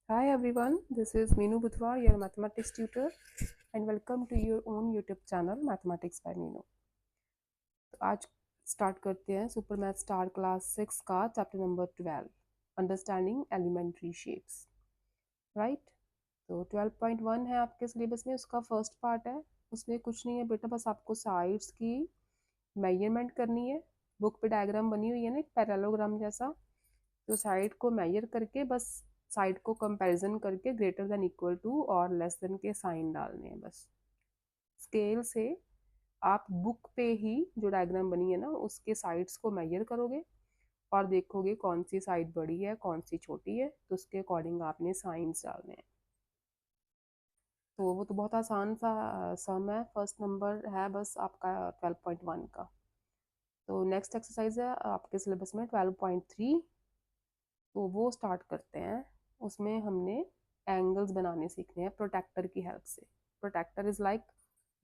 Hi everyone, this is Meenu Budhwa, your mathematics tutor, and welcome to your own YouTube channel Mathematics by Meenu. तो आज start करते हैं super math star class 6 का chapter number 12 understanding elementary shapes. Right, तो 12.1 है आपके syllabus में, उसका फर्स्ट पार्ट है। उसमें कुछ नहीं है बेटा, बस आपको साइड्स की मेजरमेंट करनी है। बुक पे डायग्राम बनी हुई है ना, एक पैरेललोग्राम जैसा, तो साइड को मेजर करके बस साइड को कंपैरिजन करके ग्रेटर देन इक्वल टू और लेस देन के साइन डालने हैं। बस स्केल से आप बुक पे ही जो डायग्राम बनी है ना उसके साइड्स को मेजर करोगे और देखोगे कौन सी साइड बड़ी है कौन सी छोटी है, तो उसके अकॉर्डिंग आपने साइंस डालने हैं। तो वो तो बहुत आसान सा सम है, फर्स्ट नंबर है बस आपका 12.1 का। तो नेक्स्ट एक्सरसाइज है आपके सिलेबस में 12.3, तो वो स्टार्ट करते हैं। उसमें हमने एंगल्स बनाने सीखने हैं प्रोटेक्टर की हेल्प से। प्रोटेक्टर इज लाइक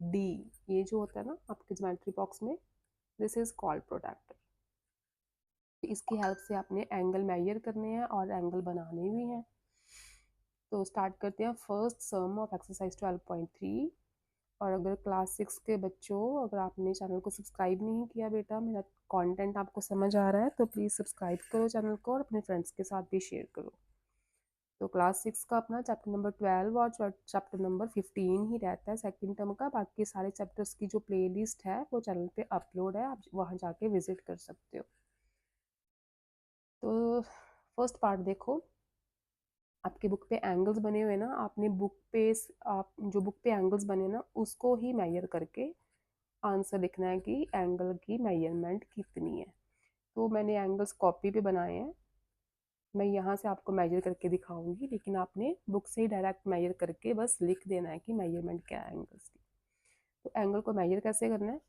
डी, ये जो होता है ना आपके ज्योमेट्री बॉक्स में, दिस इज कॉल्ड प्रोटेक्टर। इसकी हेल्प से आपने एंगल मेजर करने हैं और एंगल बनाने भी हैं। तो स्टार्ट करते हैं फर्स्ट सम ऑफ एक्सरसाइज 12.3। और अगर क्लास 6 के बच्चों, अगर आपने चैनल को सब्सक्राइब नहीं किया बेटा, मेरा कंटेंट आपको समझ आ रहा है तो प्लीज़ सब्सक्राइब करो चैनल को और अपने फ्रेंड्स के साथ भी शेयर करो। तो क्लास 6 का अपना चैप्टर नंबर 12 और चैप्टर नंबर 15 ही रहता है सेकंड टर्म का। बाकी सारे चैप्टर्स की जो प्लेलिस्ट है वो चैनल पे अपलोड है, आप वहाँ जाके विजिट कर सकते हो। तो फर्स्ट पार्ट देखो, आपके बुक पे एंगल्स बने हुए ना, आपने बुक पे आप जो बुक पे एंगल्स बने ना उसको ही मेजर करके आंसर लिखना है कि एंगल की मेजरमेंट कितनी है। तो मैंने एंगल्स कॉपी पे बनाए हैं, मैं यहाँ से आपको मेजर करके दिखाऊंगी, लेकिन आपने बुक से ही डायरेक्ट मेजर करके बस लिख देना है कि मेजरमेंट क्या है एंगल्स की। तो एंगल को मेजर कैसे करना है,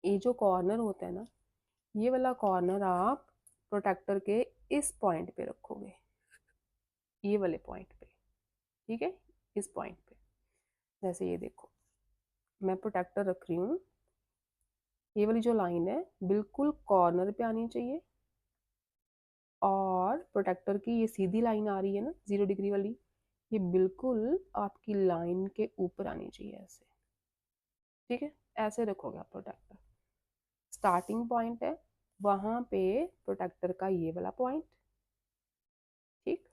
ये जो कॉर्नर होता है ना, ये वाला कॉर्नर आप प्रोटेक्टर के इस पॉइंट पे रखोगे, ये वाले पॉइंट पे, ठीक है, इस पॉइंट पे। जैसे ये देखो, मैं प्रोटेक्टर रख रही हूँ, ये वाली जो लाइन है बिल्कुल कॉर्नर पे आनी चाहिए, और प्रोटेक्टर की ये सीधी लाइन आ रही है ना 0 डिग्री वाली, ये बिल्कुल आपकी लाइन के ऊपर आनी चाहिए ऐसे, ठीक है। ऐसे रखोगे आप प्रोटेक्टर, स्टार्टिंग पॉइंट है वहां पे प्रोटेक्टर का ये वाला पॉइंट, ठीक।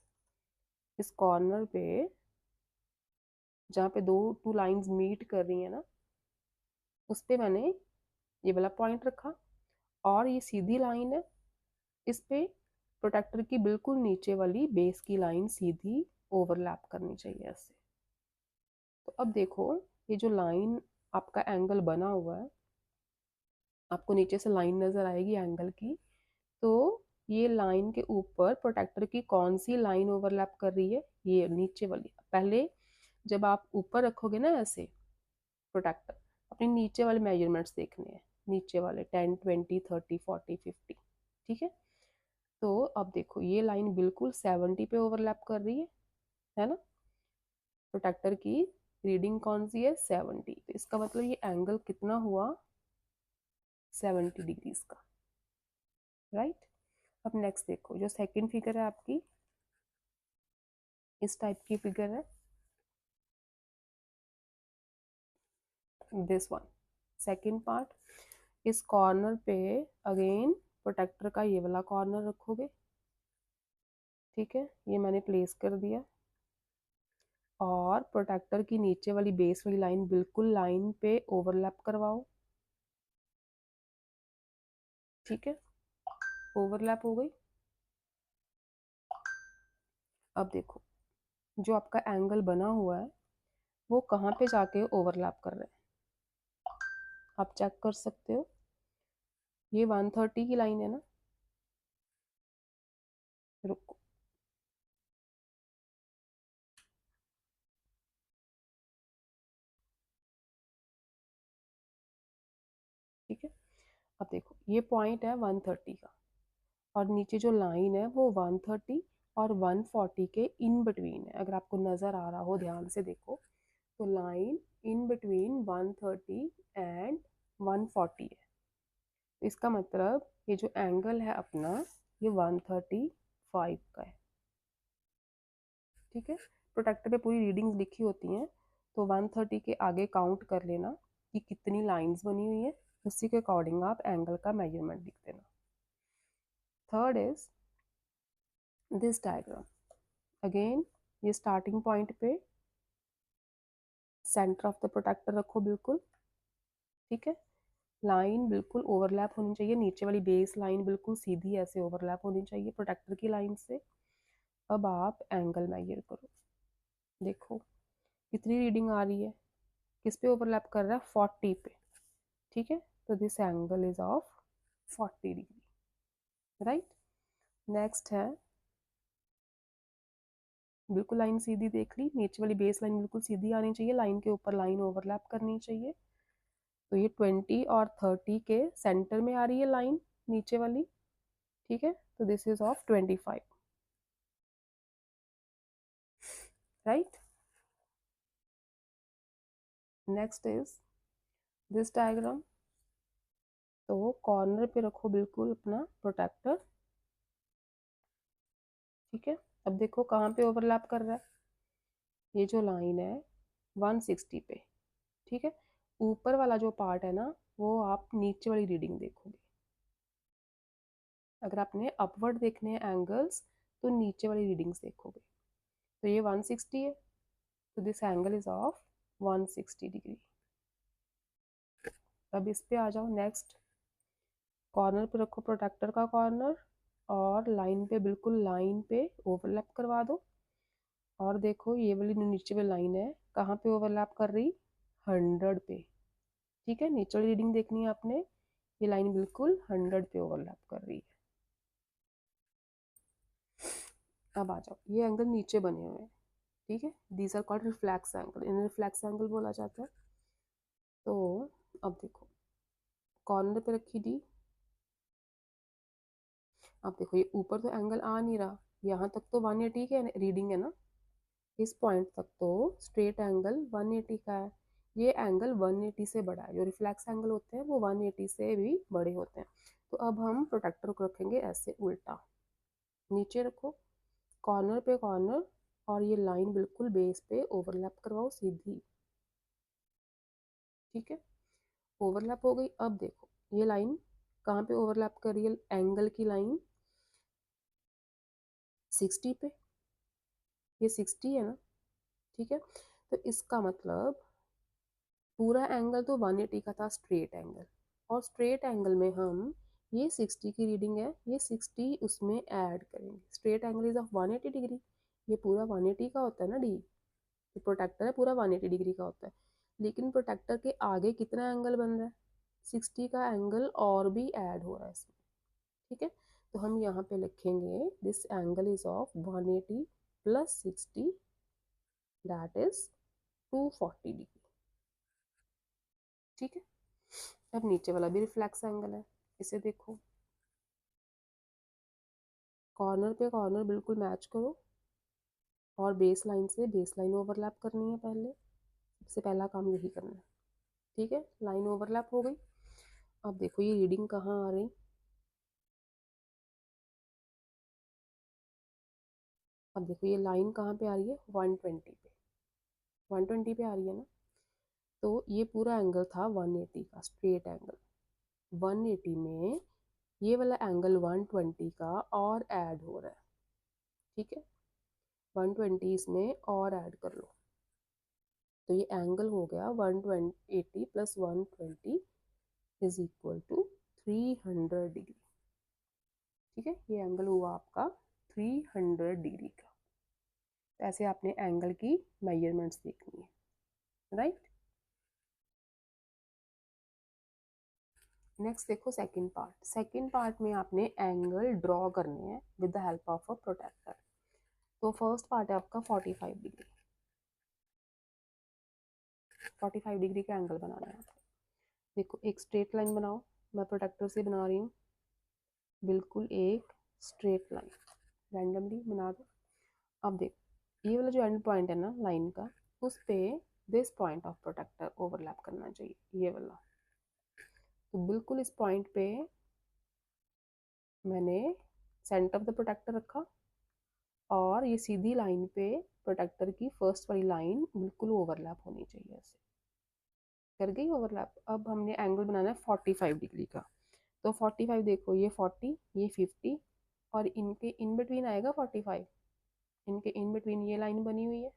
इस कॉर्नर पे जहाँ पे टू लाइंस मीट कर रही है ना, उस पे मैंने ये वाला पॉइंट रखा, और ये सीधी लाइन है, इस पे प्रोटेक्टर की बिल्कुल नीचे वाली बेस की लाइन सीधी ओवरलैप करनी चाहिए ऐसे। तो अब देखो, ये जो लाइन आपका एंगल बना हुआ है, आपको नीचे से लाइन नजर आएगी एंगल की, तो ये लाइन के ऊपर प्रोटेक्टर की कौन सी लाइन ओवरलैप कर रही है, ये नीचे वाली। पहले जब आप ऊपर रखोगे ना ऐसे प्रोटेक्टर, अपने नीचे वाले मेजरमेंट्स देखने हैं, नीचे वाले 10 20 30 40 50, ठीक है। तो अब देखो ये लाइन बिल्कुल 70 पे ओवरलैप कर रही है ना। प्रोटेक्टर की रीडिंग कौन सी है, 70, तो इसका मतलब ये एंगल कितना हुआ, 70 डिग्रीज का, राइट। अब नेक्स्ट देखो, जो सेकंड फिगर है आपकी, इस टाइप की फिगर है, दिस वन सेकंड पार्ट। इस कॉर्नर पे अगेन प्रोटेक्टर का ये वाला कॉर्नर रखोगे, ठीक है, ये मैंने प्लेस कर दिया, और प्रोटेक्टर की नीचे वाली बेस वाली लाइन बिल्कुल लाइन पे ओवरलैप करवाओ, ठीक है, ओवरलैप हो गई। अब देखो, जो आपका एंगल बना हुआ है वो कहाँ पे जाके ओवरलैप कर रहा है, आप चेक कर सकते हो, ये 130 की लाइन है ना, रुको, ठीक है। अब देखो ये पॉइंट है 130 का, और नीचे जो लाइन है वो 130 और 140 के इन बिटवीन है। अगर आपको नज़र आ रहा हो ध्यान से देखो, तो लाइन इन बिटवीन 130 एंड 140 है। तो इसका मतलब ये जो एंगल है अपना, ये 135 का है, ठीक है, प्रोटेक्टर पे पूरी रीडिंग्स लिखी होती हैं, तो 130 के आगे काउंट कर लेना कि कितनी लाइंस बनी हुई है, उसी के अकॉर्डिंग आप एंगल का मेजरमेंट लिख देना। Third is this diagram. Again ये स्टार्टिंग पॉइंट पे सेंटर ऑफ द प्रोटेक्टर रखो बिल्कुल, ठीक है, लाइन बिल्कुल ओवरलैप होनी चाहिए, नीचे वाली बेस लाइन बिल्कुल सीधी ऐसे ओवरलैप होनी चाहिए प्रोटेक्टर की लाइन से। अब आप एंगल मेजर करो, देखो कितनी रीडिंग आ रही है, किस पे ओवरलैप कर रहा है, 40 पे, ठीक है, तो this angle is of 40 degree, right. Next है, बिल्कुल लाइन सीधी देख ली, नीचे वाली बेस लाइन बिल्कुल सीधी आनी चाहिए, लाइन के ऊपर लाइन ओवरलैप करनी चाहिए, तो ये 20 और 30 के सेंटर में आ रही है लाइन नीचे वाली, ठीक है, तो this is of 25, right. Next is this diagram. तो कॉर्नर पे रखो बिल्कुल अपना प्रोटेक्टर, ठीक है, अब देखो कहाँ पे ओवरलैप कर रहा है, ये जो लाइन है 160 पे, ठीक है, ऊपर वाला जो पार्ट है ना वो आप नीचे वाली रीडिंग देखोगे, अगर आपने अपवर्ड देखने हैं एंगल्स तो नीचे वाली रीडिंग्स देखोगे, तो ये 160 है, तो this angle is of 160 degree. अब इस पे आ जाओ, नेक्स्ट कॉर्नर पे रखो प्रोटेक्टर का कॉर्नर, और लाइन पे बिल्कुल लाइन पे ओवरलैप करवा दो, और देखो ये वाली नीचे वाली लाइन है कहाँ पे ओवरलैप कर रही, 100 पे, ठीक है, नीचे वाली रीडिंग देखनी है आपने, ये लाइन बिल्कुल 100 पे ओवरलैप कर रही है। अब आ जाओ, ये एंगल नीचे बने हुए हैं, ठीक है, these are called reflex angle, इन्हें रिफ्लेक्स एंगल बोला जाता है। तो अब देखो कॉर्नर पे रखी डी, अब देखो ये ऊपर तो एंगल आ नहीं रहा, यहाँ तक तो 180 के रीडिंग है ना, इस पॉइंट तक तो स्ट्रेट एंगल 180 का है, ये एंगल 180 से बड़ा है, जो रिफ्लेक्स एंगल होते हैं वो 180 से भी बड़े होते हैं। तो अब हम प्रोटेक्टर को रखेंगे ऐसे उल्टा, नीचे रखो कॉर्नर पे कॉर्नर, और ये लाइन बिल्कुल बेस पे ओवरलैप करवाओ सीधी, ठीक है, ओवरलैप हो गई। अब देखो ये लाइन कहाँ पे ओवरलैप कर रही है, एंगल की लाइन 60 पे, ये 60 है ना, ठीक है, तो इसका मतलब पूरा एंगल तो 180 का था स्ट्रेट एंगल, और स्ट्रेट एंगल में हम ये 60 की रीडिंग है, ये 60 उसमें ऐड करेंगे, straight angle is of 180 degree, ये पूरा 180 का होता है ना डी, ये प्रोटेक्टर है पूरा 180 डिग्री का होता है, लेकिन प्रोटेक्टर के आगे कितना एंगल बन रहा है, 60 का एंगल और भी ऐड हो रहा है इसमें, ठीक है, तो हम यहाँ पे लिखेंगे this angle is of 180 plus 60, that is 240 degree, ठीक है। अब नीचे वाला भी रिफ्लेक्स एंगल है, इसे देखो कॉर्नर पे कॉर्नर बिल्कुल मैच करो, और बेस लाइन से बेस लाइन ओवरलैप करनी है, पहले सबसे पहला काम यही करना है, ठीक है, लाइन ओवरलैप हो गई। अब देखो ये रीडिंग कहाँ आ रही, अब देखो ये लाइन कहाँ पे आ रही है, 120 पे, 120 पे आ रही है ना, तो ये पूरा एंगल था 180 का स्ट्रेट एंगल, 180 में ये वाला एंगल 120 का और ऐड हो रहा है, ठीक है, 120 इसमें और ऐड कर लो, तो ये एंगल हो गया 180 plus 120 is equal to 300 degree, ठीक है, ये एंगल हुआ आपका 300 डिग्री का। तो ऐसे आपने एंगल की मेजरमेंट्स देखनी है, राइट। नेक्स्ट देखो सेकंड पार्ट, सेकंड पार्ट में आपने एंगल ड्रॉ करने हैं with the help of a protector. तो फर्स्ट पार्ट है आपका 45 डिग्री, 45 डिग्री का एंगल बनाना है आपको। देखो एक स्ट्रेट लाइन बनाओ, मैं प्रोटेक्टर से बना रही हूँ, बिल्कुल एक स्ट्रेट लाइन रैंडमली बना दो। अब देखो ये वाला जो एंड पॉइंट है ना लाइन का, उस पे this point of protector overlap करना चाहिए, ये वाला, तो बिल्कुल इस पॉइंट पे मैंने सेंटर ऑफ द प्रोटेक्टर रखा, और ये सीधी लाइन पे प्रोटेक्टर की फर्स्ट वाली लाइन बिल्कुल ओवरलैप होनी चाहिए ऐसे। कर गई ओवरलैप। अब हमने एंगल बनाना है 45 डिग्री का। तो 45 देखो, ये 40, ये 50 और इनके इन बिटवीन आएगा 45। इनके इन बिटवीन ये लाइन बनी हुई है,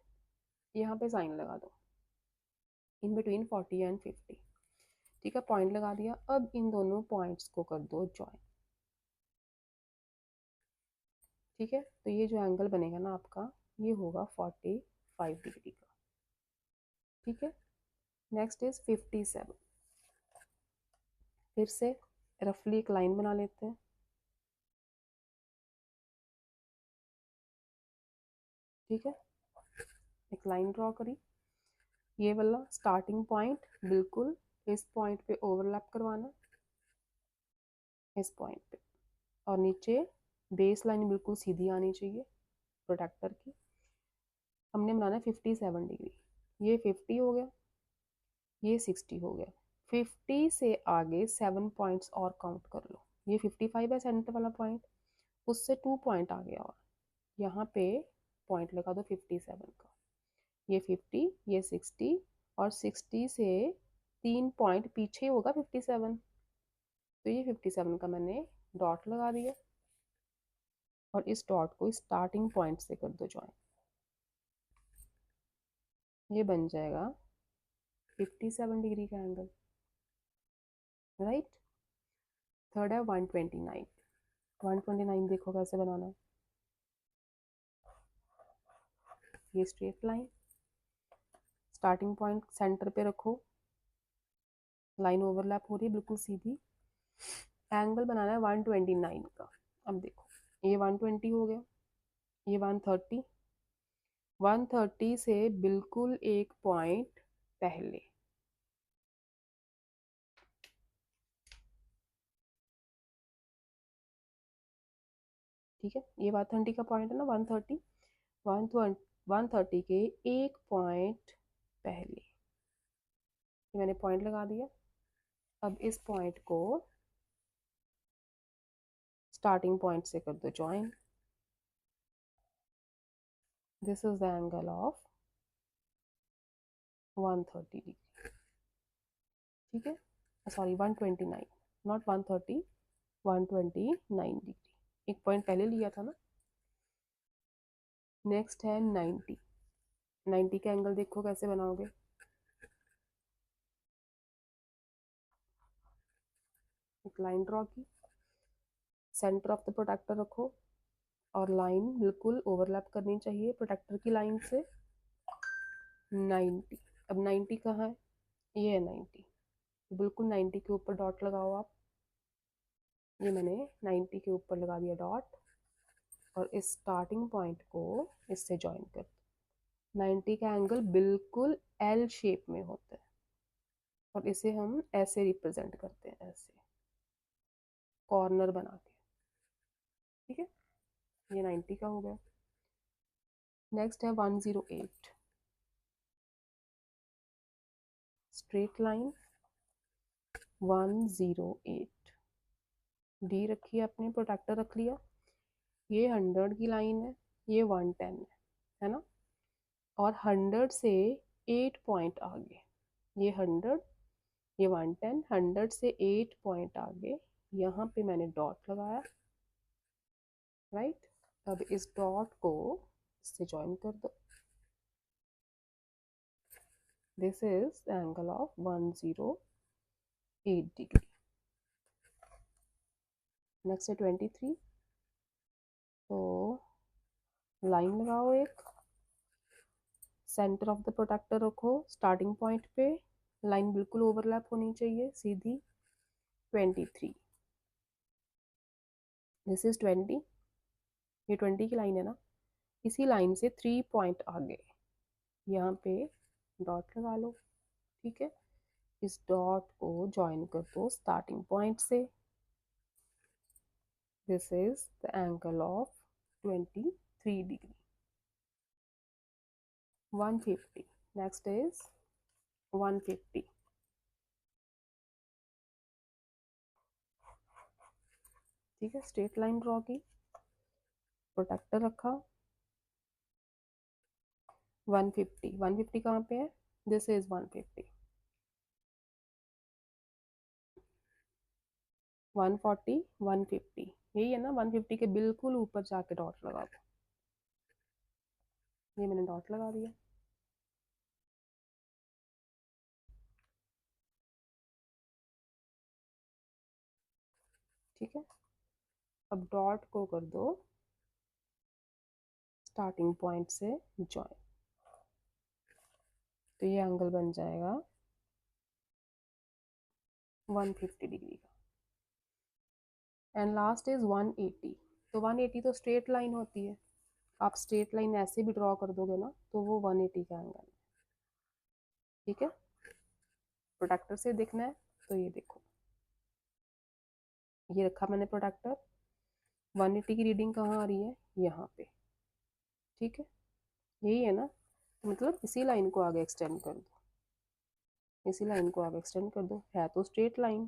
यहाँ पे साइन लगा दो इन बिटवीन 40 एंड 50। ठीक है, पॉइंट लगा दिया। अब इन दोनों पॉइंट्स को कर दो ज्वाइन। ठीक है, तो ये जो एंगल बनेगा ना आपका, ये होगा 45 डिग्री का। ठीक है, नेक्स्ट इज 57। फिर से रफली एक लाइन बना लेते हैं। ठीक है, एक लाइन ड्रॉ करी, ये वाला स्टार्टिंग पॉइंट बिल्कुल इस पॉइंट पे ओवरलैप करवाना, इस पॉइंट पे, और नीचे बेस लाइन बिल्कुल सीधी आनी चाहिए प्रोटेक्टर की। हमने बनाना है 57 डिग्री। ये 50 हो गया, ये 60 हो गया। 50 से आगे 7 पॉइंट्स और काउंट कर लो। ये 55 है सेंटर वाला पॉइंट, उससे 2 पॉइंट आ गया और यहाँ पे पॉइंट लगा दो 57 का। ये 50, ये 60 और 60 से 3 पॉइंट पीछे होगा 57। तो ये 57 का मैंने डॉट लगा दिया और इस डॉट को स्टार्टिंग पॉइंट से कर दो ज्वाइन। ये बन जाएगा 57 डिग्री का एंगल, राइट। थर्ड है 129। 129 देखो कैसे बनाना है। ये straight line, starting point centre पे रखो, लाइन ओवरलैप हो रही है बिल्कुल सीधी। एंगल बनाना है 129 का। अब देखो, ये 120 हो गया, ये 130। 130 से बिल्कुल एक पॉइंट पहले, ठीक है, ये 130 का पॉइंट है ना, 130। 130 के एक पॉइंट पहले ये मैंने पॉइंट लगा दिया। अब इस पॉइंट को स्टार्टिंग पॉइंट से कर दो join. This is the angle of 130 degree. ठीक है, सॉरी 129, नॉट 130, 129 डिग्री। एक पॉइंट पहले लिया था ना। नेक्स्ट है 90। 90 का एंगल देखो कैसे बनाओगे। एक लाइन ड्रॉ की, सेंटर ऑफ द प्रोटेक्टर रखो और लाइन बिल्कुल ओवरलैप करनी चाहिए प्रोटेक्टर की लाइन से। 90। अब 90 कहाँ है, ये है 90। बिल्कुल 90 के ऊपर डॉट लगाओ आप। ये मैंने 90 के ऊपर लगा दिया डॉट और इस स्टार्टिंग पॉइंट को इससे ज्वाइन कर दो। 90 का एंगल बिल्कुल एल शेप में होता है और इसे हम ऐसे रिप्रेजेंट करते हैं, ऐसे कॉर्नर बना के। ठीक है, ये 90 का हो गया। नेक्स्ट है 108। स्ट्रेट लाइन 108, डी रखी है आपने, प्रोटेक्टर रख लिया। ये 100 की लाइन है, ये 110 है ना। और 100 से 8 पॉइंट आगे, ये 100, ये 110, 100 से 8 पॉइंट आगे यहाँ पे मैंने डॉट लगाया, राइट। अब इस डॉट को इससे ज्वाइन कर दो। This is the angle of 108 degree. Next है 23। तो लाइन लगाओ, एक सेंटर ऑफ द प्रोटेक्टर रखो स्टार्टिंग पॉइंट पे, लाइन बिल्कुल ओवरलैप होनी चाहिए सीधी। 23, दिस इज 20। ये 20 की लाइन है ना, इसी लाइन से 3 पॉइंट आगे यहाँ पे डॉट लगा लो। ठीक है, इस डॉट को ज्वाइन कर दो स्टार्टिंग पॉइंट से। This is the angle of 23 degree. 150। Next is 150। ठीक है, स्ट्रेट लाइन ड्रॉ की, प्रोटेक्टर रखा, 150, 150 कहाँ पे है, दिस इज 150, 140, 150, यही है ना, 150 के बिल्कुल ऊपर जाके डॉट लगा दो, ये मैंने डॉट लगा दिया। ठीक है, अब डॉट को कर दो स्टार्टिंग पॉइंट से ज्वाइन, तो ये एंगल बन जाएगा 150 डिग्री का। एंड लास्ट इज 180, तो 180 तो स्ट्रेट लाइन होती है, आप स्ट्रेट लाइन ऐसे भी ड्रॉ कर दोगे ना तो वो 180 का एंगल है। ठीक है, प्रोडक्टर से देखना है तो ये देखो, ये रखा मैंने प्रोडक्टर, 180 की रीडिंग कहाँ आ रही है, यहाँ पे। ठीक है, यही है ना, तो मतलब इसी लाइन को आगे एक्सटेंड कर दो, इसी लाइन को आगे एक्सटेंड कर दो, है तो स्ट्रेट लाइन,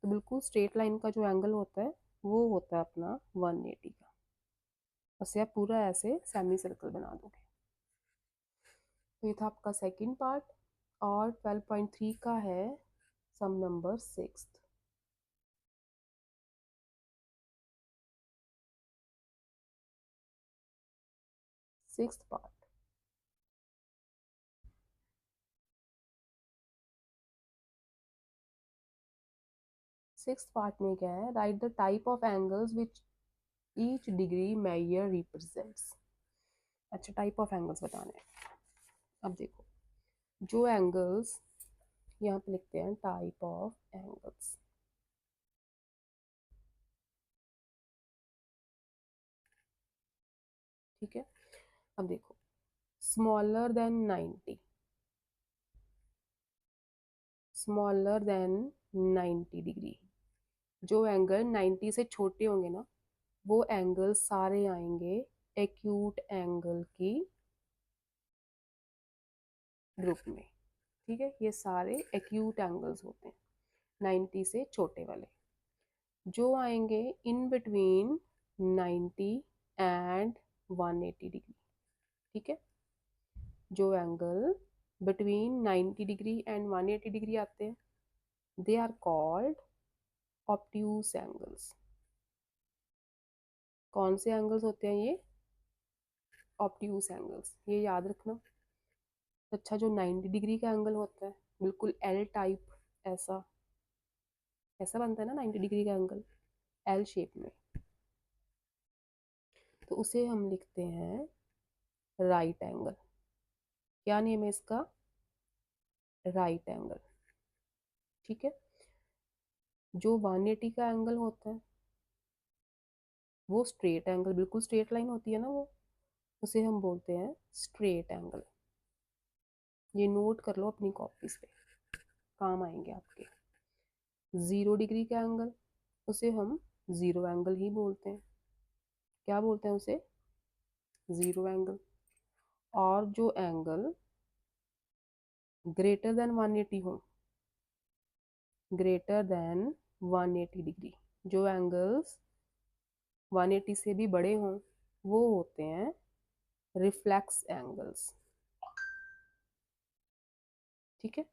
तो बिल्कुल स्ट्रेट लाइन का जो एंगल होता है वो होता है अपना 180 का। बस आप पूरा ऐसे सेमी सर्कल बना दोगे। तो ये था आपका सेकंड पार्ट, और 12.3 का है sum number 6। Sixth part, sixth part में क्या है, right the type of angles which each degree measure represents. अच्छा, टाइप ऑफ एंगल्स बताने हैं। अब देखो, जो एंगल्स यहाँ पे लिखते हैं टाइप ऑफ एंगल्स, ठीक है। अब देखो, smaller than 90, smaller than 90 degree, जो एंगल 90 से छोटे होंगे ना वो एंगल सारे आएंगे एक्यूट एंगल की ग्रुप में। ठीक है, ये सारे एक्यूट एंगल्स होते हैं 90 से छोटे वाले, जो आएंगे इन बिटवीन 90 एंड 180 डिग्री। ठीक है, जो angle between 90 degree and 180 degree आते हैं they are called obtuse angles. कौन से एंगल्स होते हैं ये, ऑब्ट्यूस एंगल्स, ये याद रखना। अच्छा, जो 90 डिग्री का एंगल होता है बिल्कुल एल टाइप, ऐसा ऐसा बनता है ना 90 डिग्री का एंगल एल शेप में, तो उसे हम लिखते हैं राइट एंगल। क्या नेम है इसका, राइट एंगल। ठीक है, जो 180 का एंगल होता है वो स्ट्रेट एंगल, बिल्कुल स्ट्रेट लाइन होती है ना वो, उसे हम बोलते हैं स्ट्रेट एंगल। ये नोट कर लो अपनी कॉपीज पे, काम आएंगे आपके। 0 डिग्री का एंगल उसे हम जीरो एंगल ही बोलते हैं, क्या बोलते हैं उसे, जीरो एंगल। और जो एंगल ग्रेटर देन 180 हो, ग्रेटर देन 180 डिग्री, जो एंगल्स 180 से भी बड़े हों वो होते हैं रिफ्लेक्स एंगल्स। ठीक है,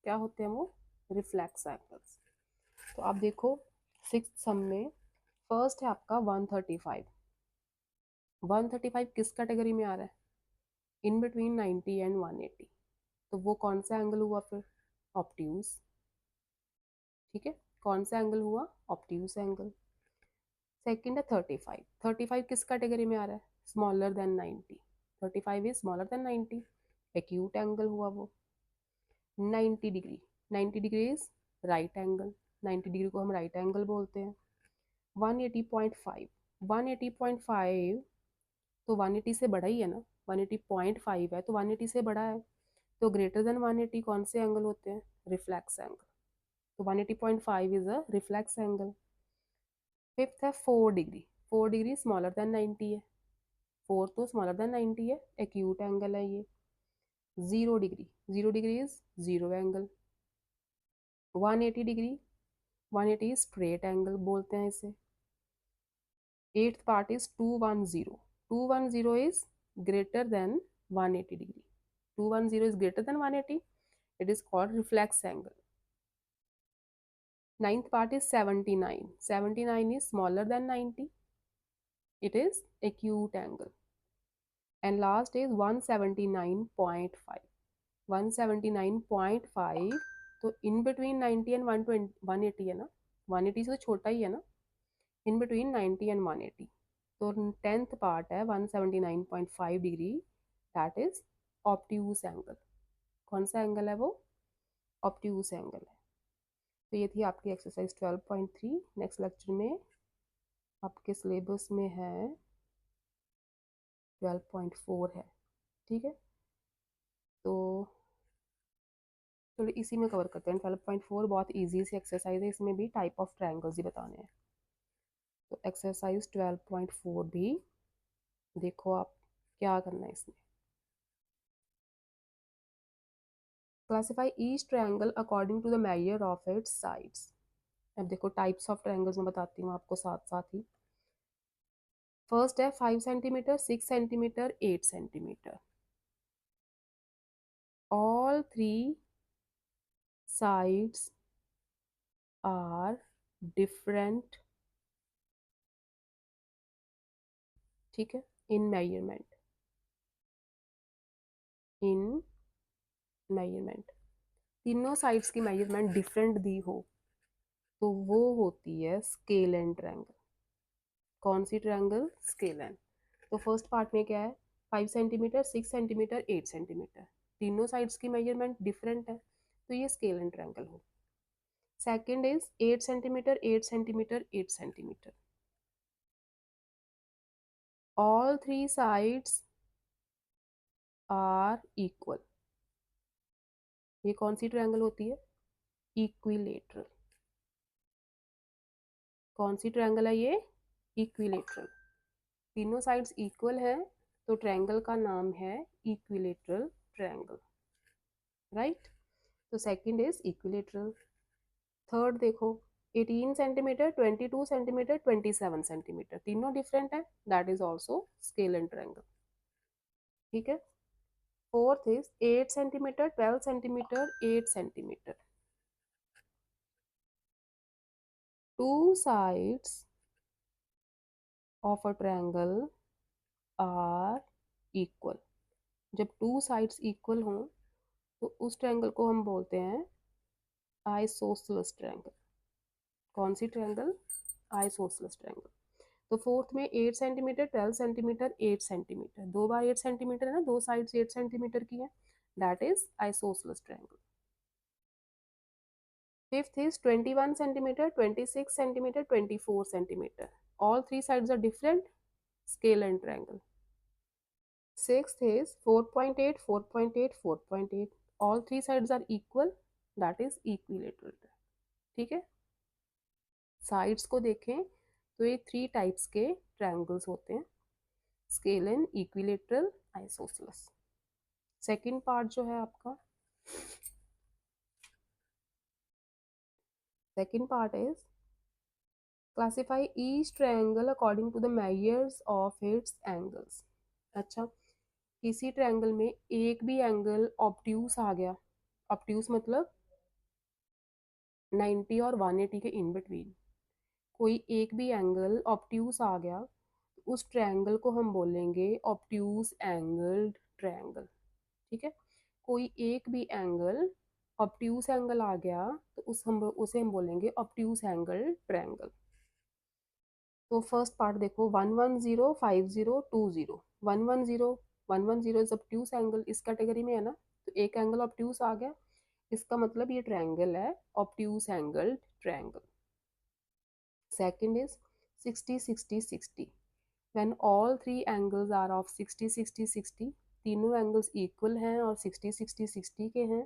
क्या होते हैं वो, रिफ्लेक्स एंगल्स। तो आप देखो, सिक्स्थ सम में फर्स्ट है आपका 135, 135 किस कैटेगरी में आ रहा है, इन बिटवीन 90 एंड 180, तो वो कौन सा एंगल हुआ फिर, ऑब्ट्यूज। ठीक है, कौन सा एंगल हुआ, ऑब्ट्यूज एंगल। सेकंड है 35, 35 किस कैटेगरी में आ रहा है, smaller than 90, 35 is smaller than 90, acute angle हुआ वो। 90 degree, 90 degree is right angle, 90 degree को हम राइट एंगल बोलते हैं। 180.5, 180.5 तो 180 से बड़ा ही है ना, 180.5 है तो 180 से बड़ा है, तो ग्रेटर देन 180 कौन से एंगल होते हैं, रिफ्लेक्स एंगल, तो 180.5 is a reflex angle. Fifth है 4 डिग्री, 4 डिग्री स्मॉलर देन 90 है, 4 तो स्मॉलर देन 90 है, एक्यूट एंगल है ये। 0 degree, 0 degree is zero angle. 180 degree, 180 straight angle बोलते हैं इसे। Eighth part is 210, 210 is greater than 180 degree, 210 is greater than 180, it is called reflex angle. Ninth part is 79. 79 is smaller than 90, it is acute angle. And last is 179.5. 179.5, तो in between 90 and 180 है ना, 180 से तो छोटा ही है ना, in between 90 and 180, तो 10th part है 179.5 degree, that is obtuse angle. कौन सा एंगल है वो? ऑब्ट्यूज एंगल है. तो ये थी आपकी एक्सरसाइज 12.3. नेक्स्ट लेक्चर में आपके सिलेबस में है 12.4 है. ठीक है, तो चलो इसी में कवर करते हैं. 12.4 बहुत इजी सी एक्सरसाइज है, इसमें भी टाइप ऑफ ट्रायंगल्स ही बताने हैं. तो एक्सरसाइज 12.4 भी देखो आप क्या करना है इसमें. Classify each triangle according to the measure of its sides. अब देखो टाइप्स ऑफ ट्रायंगल्स मैं बताती हूँ आपको साथ साथ ही. फर्स्ट है 5 centimetre, 6 centimetre, 8 centimetre. All 3 sides are different, ठीक है, इन मेजरमेंट. तीनों साइड्स की मेजरमेंट डिफरेंट दी हो तो वो होती है स्केल एंड ट्रायंगल. कौन सी ट्रायंगल? Scale and. तो फर्स्ट पार्ट में क्या है? 5 सेंटीमीटर, 6 सेंटीमीटर, 8 सेंटीमीटर. तीनों साइड्स की मेजरमेंट डिफरेंट है तो ये स्केल एंड ट्रायंगल हो. Second is 8 centimetre, 8 centimetre, 8 centimetre. All 3 sides are equal. ये कौन सी ट्रायंगल होती है? इक्विलेटरल. कौन सी ट्रायंगल है ये? इक्विलेटरल. तीनों साइड्स इक्वल है तो ट्रायंगल का नाम है इक्विलेटरल ट्रायंगल. राइट, तो सेकंड इज इक्विलेटरल. थर्ड देखो 18 सेंटीमीटर, 22 सेंटीमीटर, 27 सेंटीमीटर, तीनों डिफरेंट है, that is also scalene triangle. ठीक है. Fourth is 8 centimetre, 12 centimetre, 8 centimetre. Two sides of a triangle are equal. जब टू साइड्स इक्वल हों तो उस ट्रायंगल को हम बोलते हैं आइसोसेलेस ट्रायंगल. कौन सी ट्रायंगल? Isosceles triangle. तो फोर्थ में 8 सेंटीमीटर, 12 सेंटीमीटर, 8 सेंटीमीटर, दो बार 8 सेंटीमीटर है ना, दो साइड्स 8 सेंटीमीटर की है, that is isosceles triangle. Fifth is 21 centimetre, 26 centimetre, 24 centimetre. All three sides are different, scalene triangle. Sixth is 4.8, 4.8, 4.8. All three sides are equal, that is equilateral. ठीक है. Sides को देखें तो ये 3 टाइप्स के triangles होते हैं, scalene, equilateral, isosceles. Second part जो है आपका, second part is classify each triangle according to the measures of its angles. अच्छा, किसी ट्रायंगल में एक भी एंगल ऑब्ट्यूस आ गया, ऑब्ट्यूस मतलब 90 और 180 के इन बिटवीन कोई एक भी एंगल ऑब्ट्यूस आ गया, तो उस ट्रायंगल को हम बोलेंगे ऑब्ट्यूस एंगल्ड ट्रायंगल. ठीक है. कोई एक भी एंगल ऑब्ट्यूस एंगल आ गया तो उसे हम बोलेंगे ऑब्ट्यूस एंगल ट्रायंगल. तो फर्स्ट पार्ट देखो 110, 50, 20. 110 इज ऑब्ट्यूस एंगल, इस कैटेगरी में है ना, तो एक एंगल ऑब्ट्यूस आ गया, इसका मतलब ये ट्रायंगल है obtuse angled triangle. Second is 60, 60, 60. When all 3 angles are of 60, 60, 60, तीनों एंगल्स इक्वल हैं और 60, 60, 60 के हैं,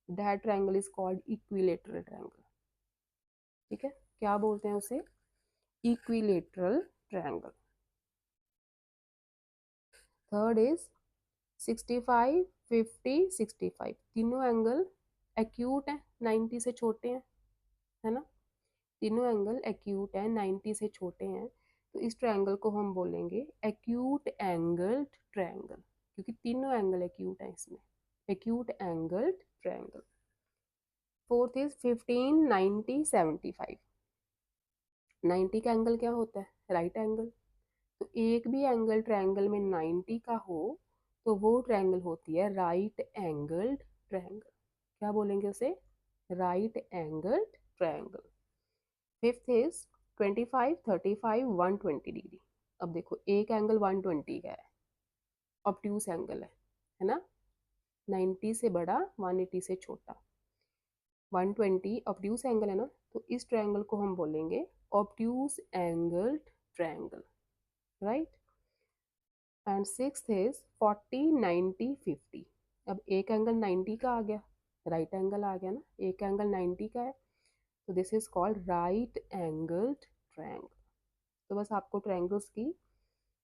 that triangle is called equilateral triangle. ठीक है, क्या बोलते हैं उसे? Equilateral triangle. Third is 65, 50, 65. तीनों एंगल एक्यूट है, 90 से छोटे हैं, है ना, तीनों एंगल एक्यूट है, 90 से छोटे हैं, तो इस ट्रायंगल को हम बोलेंगे एक्यूट एंगल्ड ट्रायंगल, क्योंकि तीनों एंगल एक्यूट है इसमें. acute angled triangle. Fourth is 15, 90, 75. 90 का एंगल क्या होता है? Right angle. तो एक भी एंगल ट्रायंगल में 90 का हो तो वो ट्रायंगल होती है राइट एंगल्ड ट्रायंगल। क्या बोलेंगे उसे? Right angled triangle. Fifth is 25, 35, 120 degree. अब देखो एक एंगल 120 का है, ऑब्ट्यूस एंगल है ना, 90 से बड़ा 180 से छोटा, 120 ऑब्ट्यूस एंगल है ना, तो इस ट्रायंगल को हम बोलेंगे obtuse angled triangle, right. And sixth is 40, 90, 50। अब एक एंगल 90 का आ गया, राइट एंगल आ गया ना, एक एंगल 90 का है, तो this is called right angled triangle. तो बस आपको ट्रायंगल्स की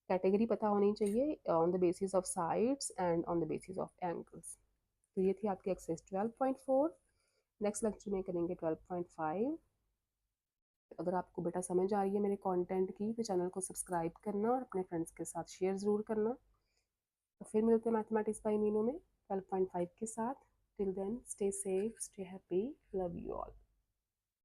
कैटेगरी पता होनी चाहिए on the basis of sides and on the basis of angles. तो ये थी आपकी एक्सरसाइज 12.4। नेक्स्ट लेक्चर में करेंगे 12.5। अगर आपको बेटा समझ आ रही है मेरे कंटेंट की तो चैनल को सब्सक्राइब करना और अपने फ्रेंड्स के साथ शेयर ज़रूर करना। तो फिर मिलते हैं मैथमेटिक्स बाय मीनू में 12.5 के साथ। Till then stay safe, stay happy, love you all.